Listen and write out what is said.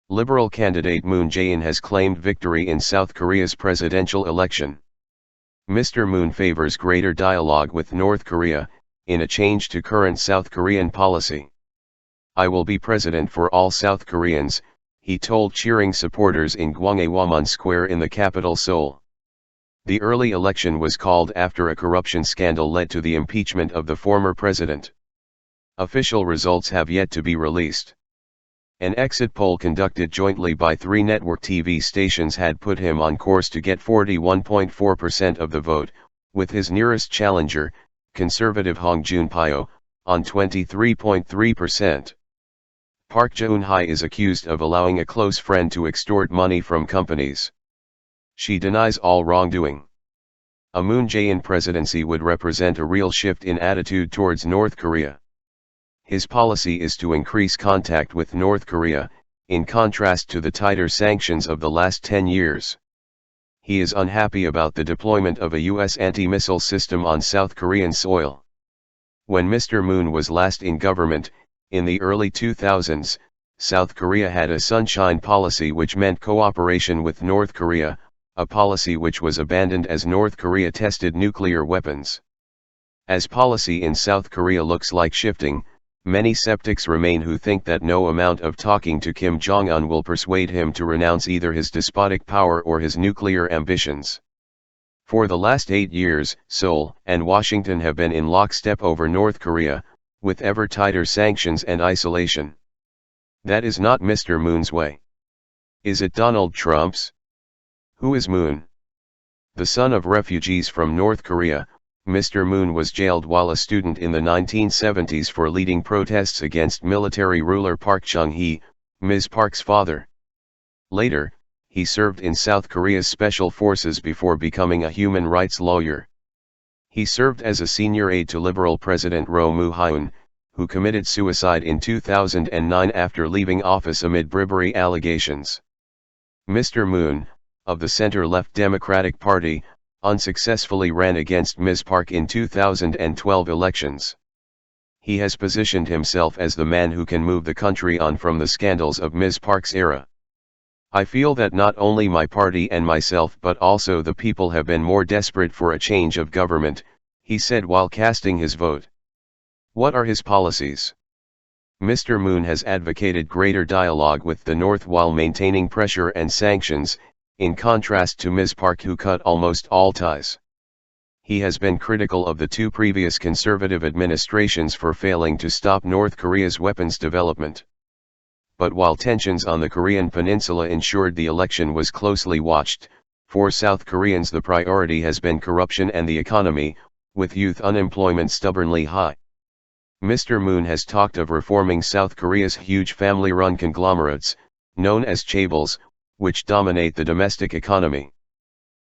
Liberal candidate Moon Jae-in has claimed victory in South Korea's presidential election. Mr. Moon favors greater dialogue with North Korea, in a change to current South Korean policy. "I will be president for all South Koreans," he told cheering supporters in Gwanghwamun Square in the capital Seoul. The early election was called after a corruption scandal led to the impeachment of the former president. Official results have yet to be released. An exit poll conducted jointly by 3 network TV stations had put him on course to get 41.4% of the vote, with his nearest challenger, conservative Hong Joon-Pyo, on 23.3%. Park Geun-hye is accused of allowing a close friend to extort money from companies. She denies all wrongdoing. A Moon Jae-in presidency would represent a real shift in attitude towards North Korea. His policy is to increase contact with North Korea, in contrast to the tighter sanctions of the last 10 years. He is unhappy about the deployment of a U.S. anti-missile system on South Korean soil. When Mr. Moon was last in government, in the early 2000s, South Korea had a sunshine policy which meant cooperation with North Korea, a policy which was abandoned as North Korea tested nuclear weapons. As policy in South Korea looks like shifting, many skeptics remain who think that no amount of talking to Kim Jong-un will persuade him to renounce either his despotic power or his nuclear ambitions. For the last 8 years, Seoul and Washington have been in lockstep over North Korea, with ever tighter sanctions and isolation. That is not Mr. Moon's way. Is it Donald Trump's? Who is Moon? The son of refugees from North Korea, Mr. Moon was jailed while a student in the 1970s for leading protests against military ruler Park Chung-hee, Ms. Park's father. Later, he served in South Korea's special forces before becoming a human rights lawyer. He served as a senior aide to Liberal President Roh Moo-hyun, who committed suicide in 2009 after leaving office amid bribery allegations. Mr. Moon, of the center-left Democratic Party, unsuccessfully ran against Ms. Park in 2012 elections. He has positioned himself as the man who can move the country on from the scandals of Ms. Park's era. "I feel that not only my party and myself but also the people have been more desperate for a change of government," he said while casting his vote. What are his policies? Mr. Moon has advocated greater dialogue with the North while maintaining pressure and sanctions, in contrast to Ms. Park who cut almost all ties. He has been critical of the 2 previous conservative administrations for failing to stop North Korea's weapons development. But while tensions on the Korean peninsula ensured the election was closely watched, for South Koreans the priority has been corruption and the economy, with youth unemployment stubbornly high. Mr. Moon has talked of reforming South Korea's huge family-run conglomerates, known as chaebols, which dominate the domestic economy.